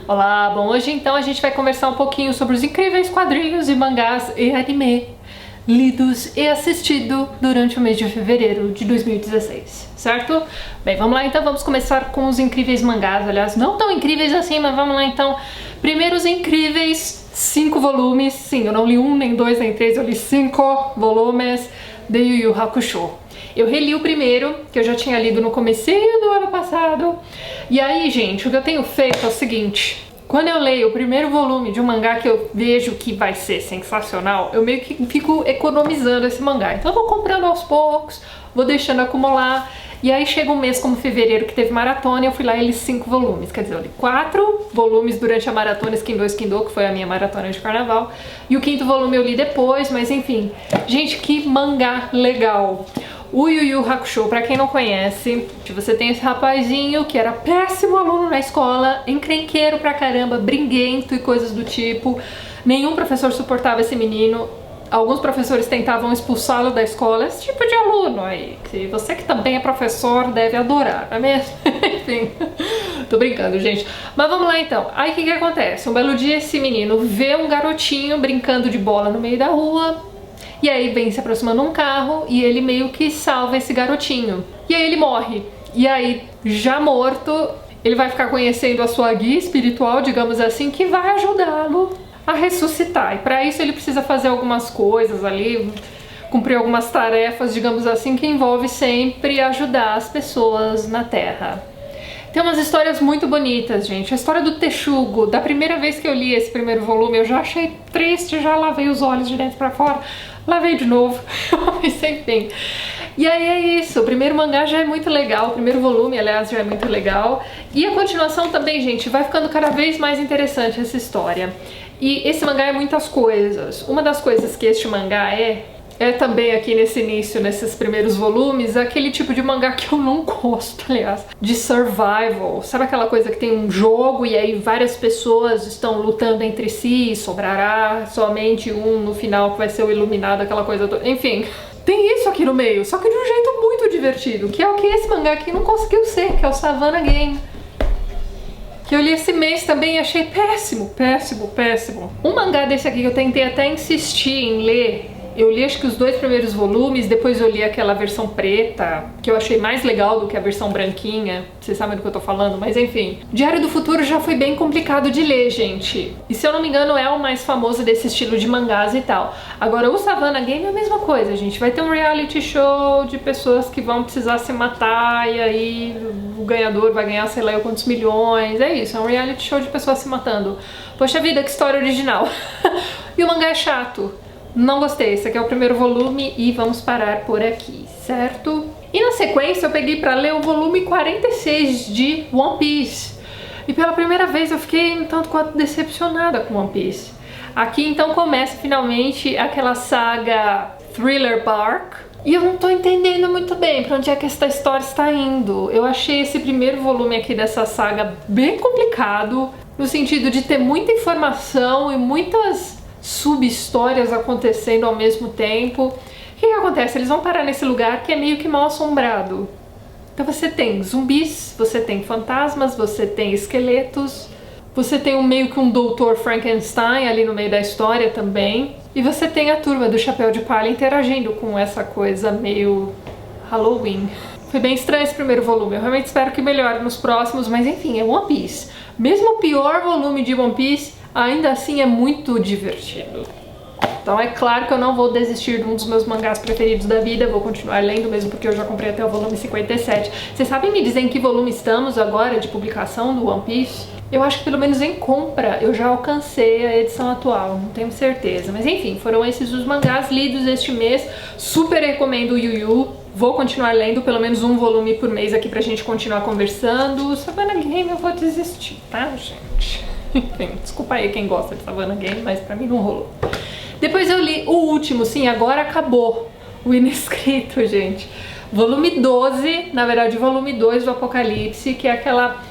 Olá, bom, hoje então a gente vai conversar um pouquinho sobre os incríveis quadrinhos e mangás e anime lidos e assistido durante o mês de fevereiro de 2016, certo? Bem, vamos lá então, vamos começar com os incríveis mangás, aliás, não tão incríveis assim, mas vamos lá então. Primeiro os incríveis 5 volumes, sim, eu não li 1, nem 2, nem 3, eu li 5 volumes de Yu Yu Hakusho. Eu reli o primeiro, que eu já tinha lido no comecinho do ano passado. E aí, gente, o que eu tenho feito é o seguinte: quando eu leio o primeiro volume de um mangá que eu vejo que vai ser sensacional, eu meio que fico economizando esse mangá. Então eu vou comprando aos poucos, vou deixando acumular. E aí chega um mês como fevereiro que teve maratona e eu fui lá e li 5 volumes. Quer dizer, eu li 4 volumes durante a maratona Skindô, que foi a minha maratona de carnaval. E o 5º volume eu li depois, mas enfim. Gente, que mangá legal! O Yu Yu Hakusho, pra quem não conhece, você tem esse rapazinho que era péssimo aluno na escola, encrenqueiro pra caramba, briguento e coisas do tipo. Nenhum professor suportava esse menino. Alguns professores tentavam expulsá-lo da escola, esse tipo de aluno aí, que você que também é professor deve adorar, não é mesmo? Enfim, tô brincando, gente. Mas vamos lá então. Aí o que acontece? Um belo dia esse menino vê um garotinho brincando de bola no meio da rua, e aí vem se aproximando um carro e ele meio que salva esse garotinho. E aí ele morre. E aí, já morto, ele vai ficar conhecendo a sua guia espiritual, digamos assim, que vai ajudá-lo a ressuscitar. E para isso ele precisa fazer algumas coisas ali, cumprir algumas tarefas, digamos assim, que envolve sempre ajudar as pessoas na Terra. Tem umas histórias muito bonitas, gente. A história do Texugo, da primeira vez que eu li esse primeiro volume, eu já achei triste, já lavei os olhos de dentro pra fora, lavei de novo, mas enfim. E aí é isso, o primeiro mangá já é muito legal, o primeiro volume, aliás, já é muito legal. E a continuação também, gente, vai ficando cada vez mais interessante essa história. E esse mangá é muitas coisas. Uma das coisas que este mangá é também aqui nesse início, nesses primeiros volumes, aquele tipo de mangá que eu não gosto, aliás, de survival. Sabe aquela coisa que tem um jogo e aí várias pessoas estão lutando entre si e sobrará somente um no final que vai ser o iluminado, aquela coisa toda. Enfim, tem isso aqui no meio, só que de um jeito muito divertido, que é o que esse mangá aqui não conseguiu ser, que é o Savannah Game, que eu li esse mês também e achei péssimo, péssimo, péssimo. Um mangá desse aqui que eu tentei até insistir em ler, eu li acho que os 2 primeiros volumes, depois eu li aquela versão preta, que eu achei mais legal do que a versão branquinha, vocês sabem do que eu tô falando, mas enfim. Diário do Futuro já foi bem complicado de ler, gente. E se eu não me engano é o mais famoso desse estilo de mangás e tal. Agora o Savannah Game é a mesma coisa, gente. Vai ter um reality show de pessoas que vão precisar se matar e aí o ganhador vai ganhar sei lá quantos milhões. É isso, é um reality show de pessoas se matando. Poxa vida, que história original. E o mangá é chato. Não gostei, esse aqui é o primeiro volume e vamos parar por aqui, certo? E na sequência eu peguei pra ler o volume 46 de One Piece. E pela primeira vez eu fiquei um tanto quanto decepcionada com One Piece. Aqui então começa finalmente aquela saga Thriller Bark. E eu não tô entendendo muito bem pra onde é que essa história está indo. Eu achei esse primeiro volume aqui dessa saga bem complicado, no sentido de ter muita informação e muitas sub-histórias acontecendo ao mesmo tempo. O que acontece? Eles vão parar nesse lugar que é meio que mal assombrado. Então você tem zumbis, você tem fantasmas, você tem esqueletos, você tem meio que um Dr. Frankenstein ali no meio da história também, e você tem a turma do Chapéu de Palha interagindo com essa coisa meio Halloween. Foi bem estranho esse primeiro volume, eu realmente espero que melhore nos próximos, mas enfim, é One Piece. Mesmo o pior volume de One Piece, ainda assim é muito divertido. Então é claro que eu não vou desistir de um dos meus mangás preferidos da vida, vou continuar lendo mesmo porque eu já comprei até o volume 57. Vocês sabem me dizer em que volume estamos agora de publicação do One Piece? Eu acho que pelo menos em compra eu já alcancei a edição atual, não tenho certeza. Mas enfim, foram esses os mangás lidos este mês. Super recomendo o Yu Yu. Vou continuar lendo pelo menos um volume por mês aqui pra gente continuar conversando. Savannah Game eu vou desistir, tá, gente? Enfim, desculpa aí quem gosta de Savannah Game, mas pra mim não rolou. Depois eu li o último, sim, agora acabou, o Inescrito, gente. Volume 12, na verdade volume 2 do Apocalipse, que é aquela...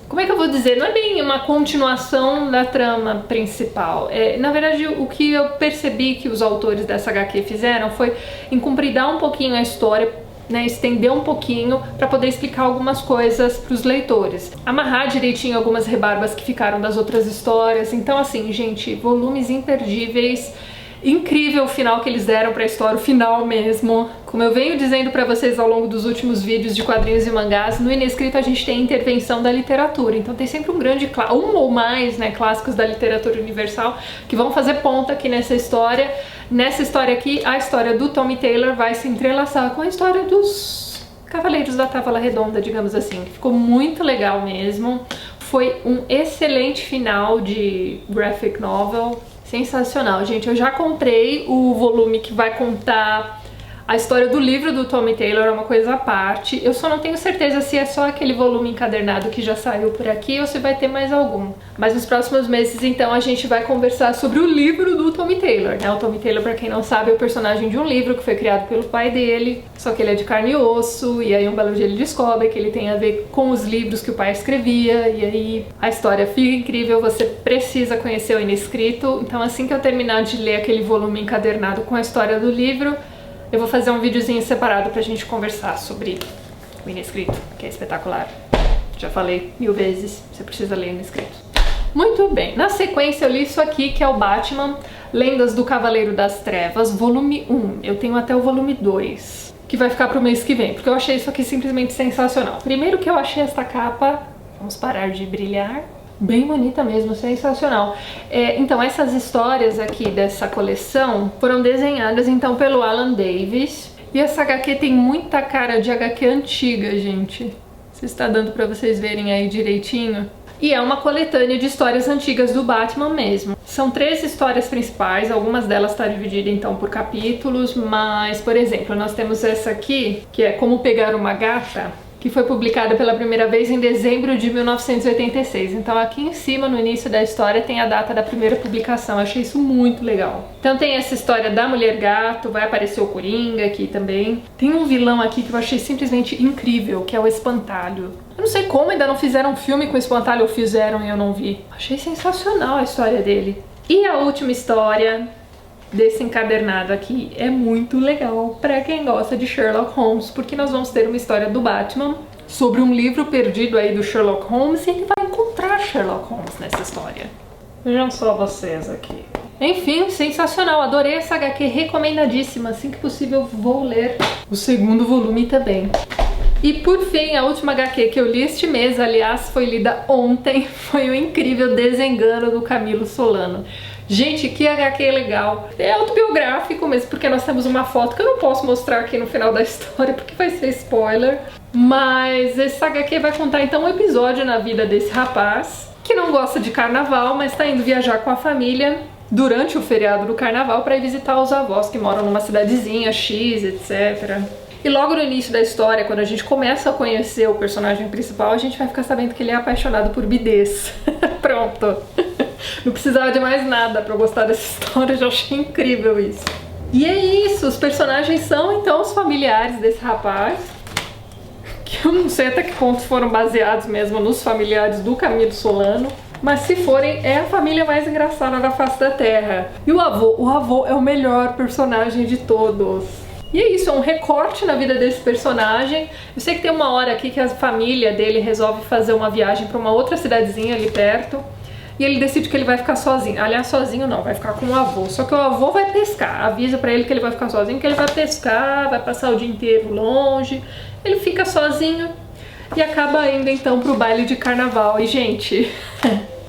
Como é que eu vou dizer? Não é bem uma continuação da trama principal. Na verdade, o que eu percebi que os autores dessa HQ fizeram foi encompridar um pouquinho a história né, estender um pouquinho para poder explicar algumas coisas para os leitores. Amarrar direitinho algumas rebarbas que ficaram das outras histórias. Então assim, gente, volumes imperdíveis. Incrível o final que eles deram para a história, o final mesmo. Como eu venho dizendo para vocês ao longo dos últimos vídeos de quadrinhos e mangás, no Inescrito a gente tem intervenção da literatura. Então tem sempre um ou mais, né, clássicos da literatura universal que vão fazer ponta aqui nessa história. Nessa história aqui, a história do Tommy Taylor vai se entrelaçar com a história dos Cavaleiros da Távola Redonda, digamos assim. Ficou muito legal mesmo. Foi um excelente final de graphic novel. Sensacional, gente. Eu já comprei o volume que vai contar a história do livro do Tommy Taylor, é uma coisa à parte. Eu só não tenho certeza se é só aquele volume encadernado que já saiu por aqui ou se vai ter mais algum. Mas nos próximos meses, então, a gente vai conversar sobre o livro do Tommy Taylor, né? O Tommy Taylor, pra quem não sabe, é o personagem de um livro que foi criado pelo pai dele, só que ele é de carne e osso, e aí um belo dia ele descobre que ele tem a ver com os livros que o pai escrevia, e aí a história fica incrível, você precisa conhecer o Inescrito. Então assim que eu terminar de ler aquele volume encadernado com a história do livro, eu vou fazer um videozinho separado pra gente conversar sobre o Inescrito, que é espetacular. Já falei 1000 vezes, você precisa ler o Inescrito. Muito bem, na sequência eu li isso aqui, que é o Batman, Lendas do Cavaleiro das Trevas, volume 1. Eu tenho até o volume 2, que vai ficar pro mês que vem, porque eu achei isso aqui simplesmente sensacional. Primeiro que eu achei esta capa, vamos parar de brilhar, bem bonita mesmo, sensacional. Então essas histórias aqui dessa coleção foram desenhadas então pelo Alan Davis, e essa HQ tem muita cara de HQ antiga, gente. Se está dando pra vocês verem aí direitinho. E é uma coletânea de histórias antigas do Batman mesmo. São 3 histórias principais, algumas delas estão divididas então por capítulos, mas, por exemplo, nós temos essa aqui, que é Como Pegar uma Gata, que foi publicada pela primeira vez em dezembro de 1986. Então aqui em cima, no início da história, tem a data da primeira publicação. Eu achei isso muito legal. Então tem essa história da Mulher Gato, vai aparecer o Coringa aqui também. Tem um vilão aqui que eu achei simplesmente incrível, que é o Espantalho. Eu não sei como ainda não fizeram um filme com o Espantalho, ou fizeram e eu não vi. Achei sensacional a história dele. E a última história desse encadernado aqui é muito legal pra quem gosta de Sherlock Holmes, porque nós vamos ter uma história do Batman sobre um livro perdido aí do Sherlock Holmes, e ele vai encontrar Sherlock Holmes nessa história. Vejam só vocês aqui. Enfim, sensacional, adorei essa HQ, recomendadíssima. Assim que possível vou ler o segundo volume também. E por fim, a última HQ que eu li este mês, aliás, foi lida ontem, foi o incrível Desengano do Camilo Solano. Gente, que HQ legal. É autobiográfico mesmo, porque nós temos uma foto que eu não posso mostrar aqui no final da história, porque vai ser spoiler. Mas esse HQ vai contar então um episódio na vida desse rapaz, que não gosta de carnaval, mas tá indo viajar com a família durante o feriado do carnaval para ir visitar os avós que moram numa cidadezinha X, etc. E logo no início da história, quando a gente começa a conhecer o personagem principal, a gente vai ficar sabendo que ele é apaixonado por bidês. Pronto. Não precisava de mais nada pra eu gostar dessa história, já achei incrível isso. E é isso, os personagens são então os familiares desse rapaz, que eu não sei até que ponto foram baseados mesmo nos familiares do Camilo Solano, mas se forem, é a família mais engraçada da face da Terra. E o avô é o melhor personagem de todos. E é isso, é um recorte na vida desse personagem. Eu sei que tem uma hora aqui que a família dele resolve fazer uma viagem pra uma outra cidadezinha ali perto, e ele decide que ele vai ficar sozinho. Aliás, sozinho não, vai ficar com o avô. Só que o avô vai pescar. Avisa pra ele que ele vai ficar sozinho, que ele vai pescar, vai passar o dia inteiro longe. Ele fica sozinho e acaba indo então pro baile de carnaval. E, gente,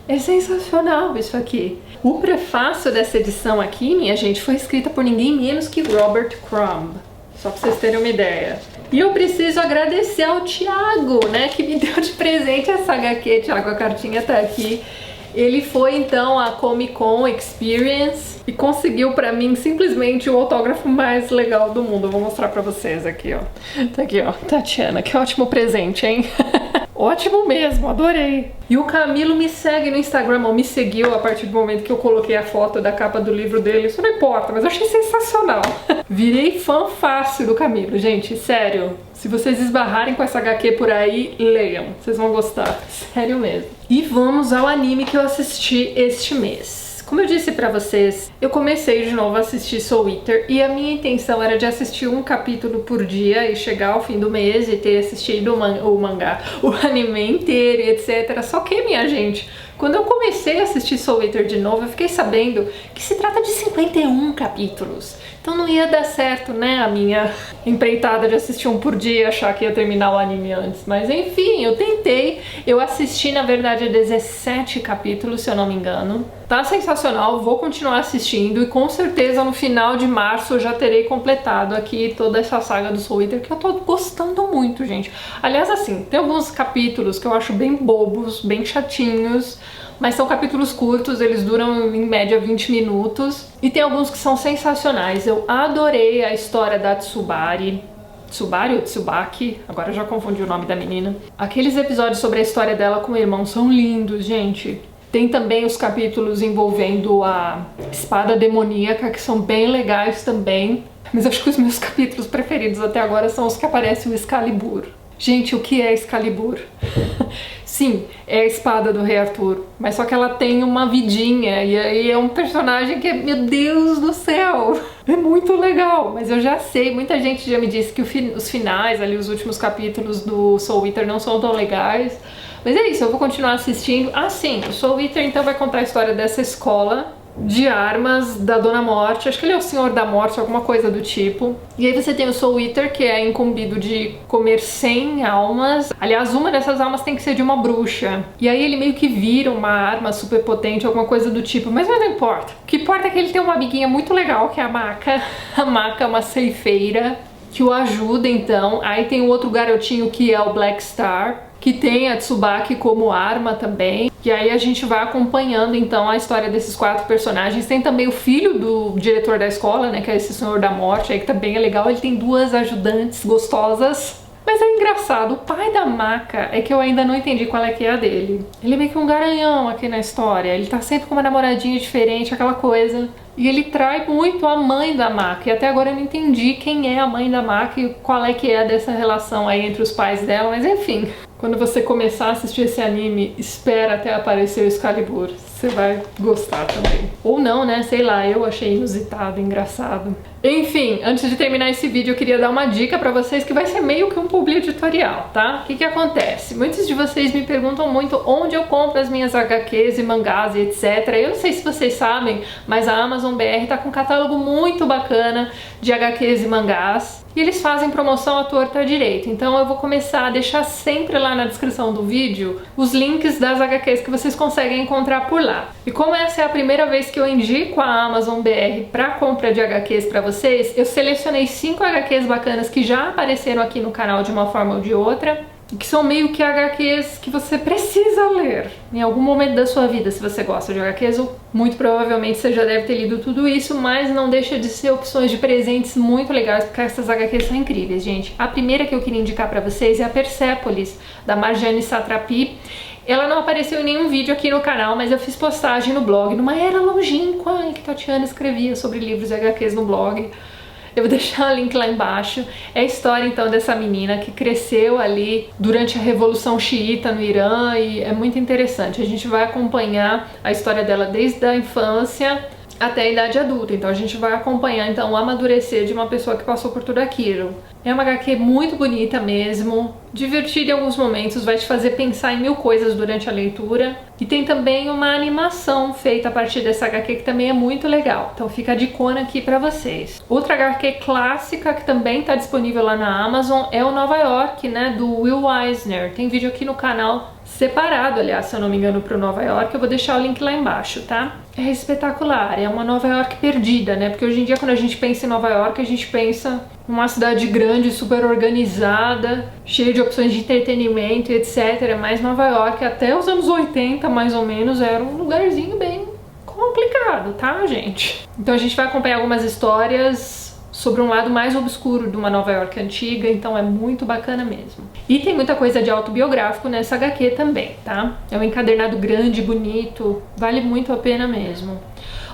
é sensacional isso aqui. O prefácio dessa edição aqui, minha gente, foi escrita por ninguém menos que Robert Crumb. Só pra vocês terem uma ideia. E eu preciso agradecer ao Thiago, né, que me deu de presente essa HQ. Thiago, a cartinha tá aqui. Ele foi então à Comic Con Experience e conseguiu pra mim simplesmente o autógrafo mais legal do mundo. Eu vou mostrar pra vocês aqui, ó. Tá aqui, ó. Tatiana, que ótimo presente, hein? Ótimo mesmo, adorei. E o Camilo me segue no Instagram, ou me seguiu a partir do momento que eu coloquei a foto da capa do livro dele. Isso não importa, mas eu achei sensacional. Virei fã fácil do Camilo, gente, sério. Se vocês esbarrarem com essa HQ por aí, leiam, vocês vão gostar, sério mesmo. E vamos ao anime que eu assisti este mês, como eu disse pra vocês, eu comecei de novo a assistir Soul Eater e a minha intenção era de assistir um capítulo por dia e chegar ao fim do mês e ter assistido o mangá, o anime inteiro e etc. Só que, minha gente, quando eu comecei a assistir Soul Eater de novo, eu fiquei sabendo que se trata de 51 capítulos. Então não ia dar certo, né, a minha empreitada de assistir um por dia e achar que ia terminar o anime antes. Mas enfim, eu tentei. Eu assisti, na verdade, 17 capítulos, se eu não me engano. Tá sensacional, vou continuar assistindo e com certeza no final de março eu já terei completado aqui toda essa saga do Soul Eater, que eu tô gostando muito, gente. Aliás, assim, tem alguns capítulos que eu acho bem bobos, bem chatinhos, mas são capítulos curtos, eles duram em média 20 minutos. E tem alguns que são sensacionais. Eu adorei a história da Tsubari. Tsubari ou Tsubaki? Agora eu já confundi o nome da menina. Aqueles episódios sobre a história dela com o irmão são lindos, gente. Tem também os capítulos envolvendo a espada demoníaca, que são bem legais também. Mas acho que os meus capítulos preferidos até agora são os que aparece o Excalibur. Gente, o que é Excalibur? Sim, é a espada do Rei Arthur, mas só que ela tem uma vidinha e aí é um personagem que é, meu Deus do céu, é muito legal. Mas eu já sei, muita gente já me disse que os finais, ali os últimos capítulos do Soul Eater não são tão legais. Mas é isso, eu vou continuar assistindo. Ah, sim, o Soul Eater então vai contar a história dessa escola de armas da Dona Morte, acho que ele é o Senhor da Morte, alguma coisa do tipo. E aí você tem o Soul Eater, que é incumbido de comer 100 almas. Aliás, uma dessas almas tem que ser de uma bruxa. E aí ele meio que vira uma arma super potente, alguma coisa do tipo. Mas não importa. O que importa é que ele tem uma amiguinha muito legal, que é a Maka. A Maka é uma ceifeira que o ajuda, então. Aí tem o outro garotinho que é o Black Star, que tem a Tsubaki como arma também. E aí a gente vai acompanhando então a história desses 4 personagens. Tem também o filho do diretor da escola, né, que é esse Senhor da Morte, aí que também é legal. Ele tem 2 ajudantes gostosas. Mas é engraçado, o pai da Maka é que eu ainda não entendi qual é que é a dele. Ele é meio que um garanhão aqui na história. Ele tá sempre com uma namoradinha diferente, aquela coisa. E ele trai muito a mãe da Maka. E até agora eu não entendi quem é a mãe da Maka e qual é que é dessa relação aí entre os pais dela. Mas enfim, quando você começar a assistir esse anime, espera até aparecer o Excalibur. Você vai gostar também. Ou não, né? Sei lá, eu achei inusitado, engraçado. Enfim, antes de terminar esse vídeo, eu queria dar uma dica pra vocês que vai ser meio que um publi editorial, tá? O que acontece? Muitos de vocês me perguntam muito onde eu compro as minhas HQs e mangás e etc. Eu não sei se vocês sabem, mas a Amazon BR tá com um catálogo muito bacana de HQs e mangás. E eles fazem promoção à torta à direita. Então eu vou começar a deixar sempre lá na descrição do vídeo os links das HQs que vocês conseguem encontrar por lá. E como essa é a primeira vez que eu indico a Amazon BR para compra de HQs para vocês, eu selecionei 5 HQs bacanas que já apareceram aqui no canal de uma forma ou de outra, que são meio que HQs que você precisa ler em algum momento da sua vida. Se você gosta de HQs, muito provavelmente você já deve ter lido tudo isso, mas não deixa de ser opções de presentes muito legais, porque essas HQs são incríveis, gente. A primeira que eu queria indicar pra vocês é a Persepolis, da Marjane Satrapi. Ela não apareceu em nenhum vídeo aqui no canal, mas eu fiz postagem no blog, numa era longínqua em que Tatiana escrevia sobre livros e HQs no blog. Eu vou deixar o link lá embaixo. É a história então dessa menina que cresceu ali durante a Revolução Xiita no Irã e é muito interessante. A gente vai acompanhar a história dela desde a infância até a idade adulta. Então a gente vai acompanhar então o amadurecer de uma pessoa que passou por tudo aquilo. É uma HQ muito bonita mesmo, divertida em alguns momentos, vai te fazer pensar em 1000 coisas durante a leitura. E tem também uma animação feita a partir dessa HQ que também é muito legal. Então fica a dicona aqui pra vocês. Outra HQ clássica que também tá disponível lá na Amazon é o Nova York, né, do Will Eisner. Tem vídeo aqui no canal separado, aliás, se eu não me engano, pro Nova York. Eu vou deixar o link lá embaixo, tá? É espetacular, é uma Nova York perdida, né? Porque hoje em dia quando a gente pensa em Nova York, a gente pensa numa cidade grande, super organizada, cheia de opções de entretenimento e etc. Mas Nova York, até os anos 80, mais ou menos, era um lugarzinho bem complicado, tá, gente? Então a gente vai acompanhar algumas histórias sobre um lado mais obscuro de uma Nova York antiga, então é muito bacana mesmo. E tem muita coisa de autobiográfico nessa HQ também, tá? É um encadernado grande, bonito, vale muito a pena mesmo.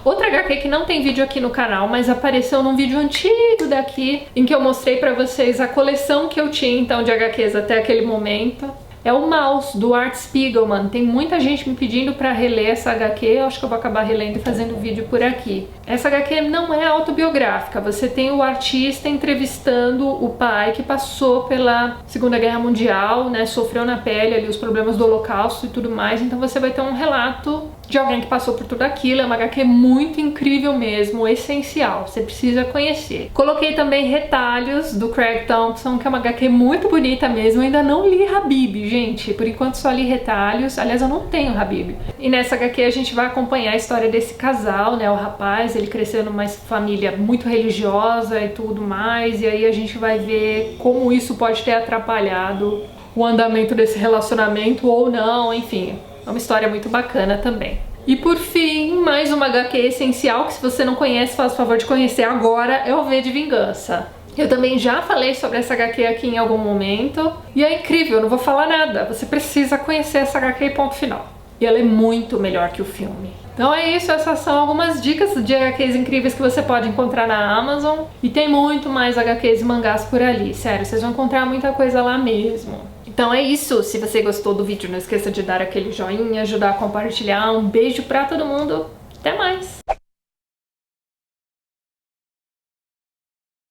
Outra HQ que não tem vídeo aqui no canal, mas apareceu num vídeo antigo daqui, em que eu mostrei pra vocês a coleção que eu tinha então de HQs até aquele momento. é o Maus, do Art Spiegelman. Tem muita gente me pedindo pra reler essa HQ, eu acho que eu vou acabar relendo e fazendo vídeo por aqui. Essa HQ não é autobiográfica, você tem o artista entrevistando o pai que passou pela Segunda Guerra Mundial, né, sofreu na pele ali os problemas do Holocausto e tudo mais, então você vai ter um relato de alguém que passou por tudo aquilo. É uma HQ muito incrível mesmo, essencial, você precisa conhecer. Coloquei também Retalhos, do Craig Thompson, que é uma HQ muito bonita mesmo. Eu ainda não li Habib, gente, por enquanto só li Retalhos, aliás eu não tenho Habib. E nessa HQ a gente vai acompanhar a história desse casal, né, o rapaz, ele cresceu numa família muito religiosa e tudo mais, e aí a gente vai ver como isso pode ter atrapalhado o andamento desse relacionamento ou não, enfim. É uma história muito bacana também. E por fim, mais uma HQ essencial que se você não conhece, faz o favor de conhecer agora, é o V de Vingança. Eu também já falei sobre essa HQ aqui em algum momento, e é incrível, eu não vou falar nada, você precisa conhecer essa HQ e ponto final. E ela é muito melhor que o filme. Então é isso, essas são algumas dicas de HQs incríveis que você pode encontrar na Amazon. E tem muito mais HQs e mangás por ali, sério, vocês vão encontrar muita coisa lá mesmo. Então é isso, se você gostou do vídeo, não esqueça de dar aquele joinha, ajudar a compartilhar. Um beijo pra todo mundo, até mais!